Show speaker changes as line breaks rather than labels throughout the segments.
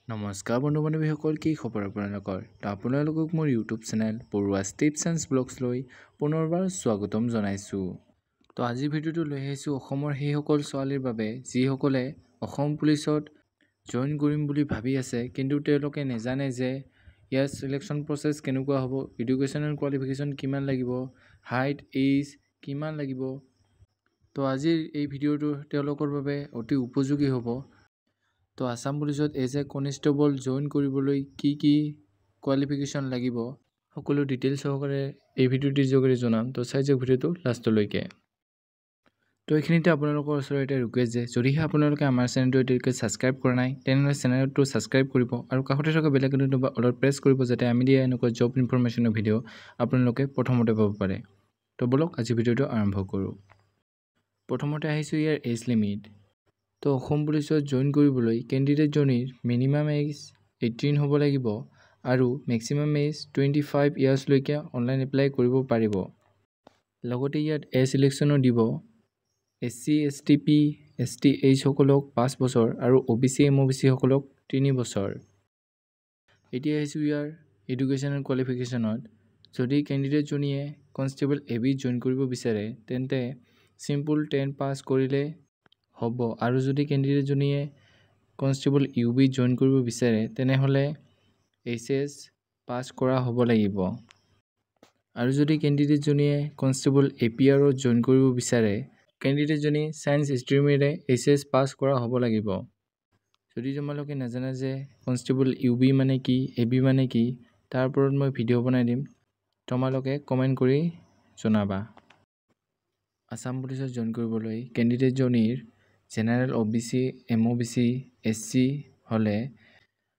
নমস্কাৰ বন্ধু-বান্ধৱীসকল, কি খবৰ আপোনালোকৰ? আপোনালোকক মোৰ ইউটিউব চেনেল পৰুৱাছ টিপছ এণ্ড ব্লগছলৈ পুনৰবাৰ স্বাগতম জনাইছোঁ। আজিৰ ভিডিঅ'টো লৈ আহিছোঁ অসমৰ সেইসকল ছোৱালীৰ বাবে যিসকলে অসম পুলিচত জইন কৰিম বুলি ভাবি আছে, কিন্তু তেওঁলোকে নেজানে যে ইয়াৰ চিলেকশ্যন প্ৰচেছ কেনেকুৱা হ'ব, এডুকেশ্যনেল কোৱালিফিকেশ্যন কিমান লাগিব, হাইট এইজ কিমান লাগিব। আজিৰ এই ভিডিঅ'টো তেওঁলোকৰ বাবে অতি উপযোগী হ'ব। আসাম পুলিচত এজ এ কনষ্টেবল জইন কৰিবলৈ কি কোৱালিফিকেশ্যন লাগিব সকলো ডিটেইলছ সহকাৰে এই ভিডিঅ'টিৰ যোগেৰে জনাম। চাই যাওক ভিডিঅ'টো লাষ্টলৈকে। এইখিনিতে আপোনালোকৰ ওচৰতে ৰিকুৱেষ্ট যে যদিহে আপোনালোকে আমাৰ চেনেলটো এতিয়ালৈকে ছাবস্ক্ৰাইব কৰা নাই, তেনেহ'লে চেনেলটো ছাবস্ক্ৰাইব কৰিব আৰু কাষতে থকা বেল আইকনটো অলপ প্ৰেছ কৰিব, যাতে আমি দিয়া এনেকুৱা জব ইনফৰমেশ্যনৰ ভিডিঅ' আপোনালোকে প্ৰথমতে পাব পাৰে। ব'লক আজি ভিডিঅ'টো আৰম্ভ কৰোঁ। প্ৰথমতে আহিছোঁ ইয়াৰ এজ লিমিট। অসম পুলিচত জইন কৰিবলৈ কেণ্ডিডেটজনীৰ মিনিমাম এজ 18 হ'ব লাগিব আৰু মেক্সিমাম এজ 25 ইয়াৰ্ছলৈকে অনলাইন এপ্লাই কৰিব পাৰিব। লগতে ইয়াত চিলেকশ্যনো দিব SC STP STH সকলক 5 বছৰ আৰু OBC MOBC সকলক 3 বছৰ। এতিয়া আহিছোঁ ইয়াৰ এডুকেশ্যনেল কোৱালিফিকেশ্যনত। যদি কেণ্ডিডেটজনীয়ে কনষ্টেবল AB জইন কৰিব বিচাৰে তেন্তে চিম্পল 10 পাছ কৰিলে হ'ব, আৰু যদি কেণ্ডিডেটজনীয়ে কনষ্টেবল UB জইন কৰিব বিচাৰে তেনেহ'লে HS পাছ কৰা হ'ব লাগিব। আৰু যদি কেণ্ডিডেটজনীয়ে কনষ্টেবল APRত জইন কৰিব বিচাৰে কেণ্ডিডেটজনী ছায়েন্স ষ্ট্ৰীমেৰে HS পাছ কৰা হ'ব লাগিব। যদি তোমালোকে নাজানা যে কনষ্টেবল UB মানে কি, AB মানে কি, তাৰ ওপৰত মই ভিডিঅ' বনাই দিম, তোমালোকে কমেণ্ট কৰি জনাবা। আসাম পুলিচত জইন কৰিবলৈ কেণ্ডিডেটজনীৰ জেনেৰেল OBC MOBC SC হ'লে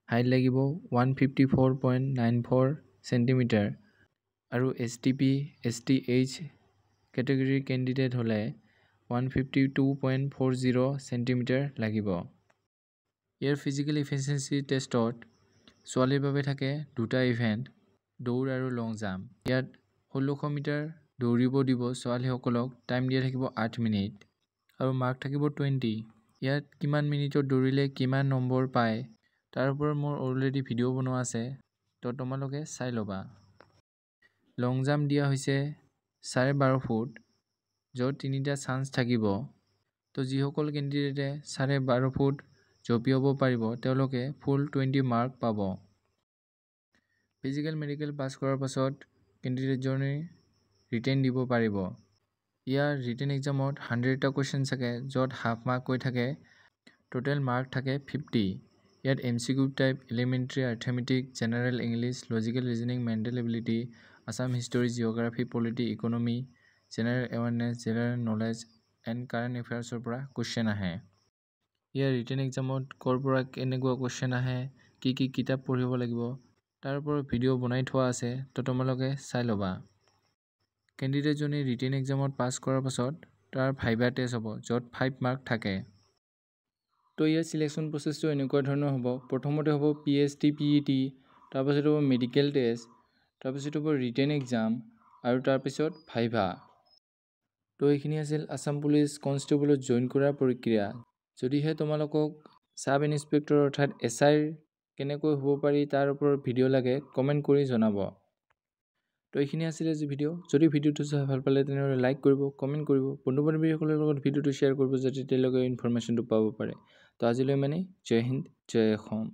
হাইট লাগিব 154.94 চেণ্টিমিটাৰ আৰু STP STH কেটেগৰীৰ কেণ্ডিডেট হ'লে 152.40 চেণ্টিমিটাৰ লাগিব। ইয়াৰ ফিজিকেল এফিচিয়েঞ্চি টেষ্টত ছোৱালীৰ বাবে থাকে দুটা ইভেণ্ট, দৌৰ আৰু লং জাম্প। ইয়াত 1600 মিটাৰ দৌৰিব দিব ছোৱালীসকলক, টাইম দিয়া থাকিব 8 মিনিট আৰু মাৰ্ক থাকিব 20। ইয়াত কিমান মিনিটত দৌৰিলে কিমান নম্বৰ পায় তাৰ ওপৰত মোৰ অলৰেডি ভিডিঅ' বনোৱা আছে, তোমালোকে চাই ল'বা। লং জাম্প দিয়া হৈছে 12.5 ফুট, য'ত 3টা চান্স থাকিব। যিসকল কেণ্ডিডেটে 12.5 ফুট জঁপিয়াব পাৰিব তেওঁলোকে ফুল 20 মাৰ্ক পাব। ফিজিকেল মেডিকেল পাছ কৰাৰ পাছত কেণ্ডিডেটজনে ৰিটেন দিব পাৰিব। ইয়াৰ ৰিটেন এক্সামত 100টা কুৱেশ্যন থাকে, য'ত হাফ মাৰ্ককৈ থাকে, টোটেল মাৰ্ক থাকে 50। ইয়াত MCQ type, elementary arithmetic, general English, logical reasoning, mental ability, Assam history, geography, polity, economy, general awareness, general knowledge and current এফেয়াৰ্ছৰ পৰা কুৱেশ্যন আহে। ইয়াৰ ৰিটেন এক্সামত ক'ৰ পৰা কেনেকুৱা কুৱেশ্যন আহে, কি কিতাপ পঢ়িব লাগিব তাৰ ওপৰত ভিডিঅ' বনাই থোৱা আছে, তোমালোকে চাই ল'বা। কেণ্ডিডেটজনে ৰিটেন এক্সামত পাছ কৰাৰ পাছত তাৰ ভাইভা টেষ্ট হ'ব, য'ত 5 মাৰ্ক থাকে। ইয়াৰ চিলেকশ্যন প্ৰচেছটো এনেকুৱা ধৰণৰ হ'ব। প্ৰথমতে হ'ব PST PET, তাৰপিছত হ'ব মেডিকেল টেষ্ট, তাৰপিছত হ'ব ৰিটেন এক্সাম আৰু তাৰপিছত ভাইভা। এইখিনি আছিল আসাম পুলিচ কনষ্টেবলত জইন কৰাৰ প্ৰক্ৰিয়া। যদিহে তোমালোকক ছাব ইনস্পেক্টৰ অৰ্থাৎ SI কেনেকৈ হ'ব পাৰি তাৰ ওপৰত ভিডিঅ' লাগে কমেণ্ট কৰি জনাব। এইখিনি আছিল আজি ভিডিঅ'। যদি ভিডিঅ'টো চাই ভাল পালে তেনেহ'লে লাইক কৰিব, কমেণ্ট কৰিব, বন্ধু-বান্ধৱীসকলৰ লগত ভিডিঅ'টো শ্বেয়াৰ কৰিব, যাতে তেওঁলোকে ইনফৰমেশ্যনটো পাব পাৰে। আজিলৈ জয় হিন্দ, জয় অসম।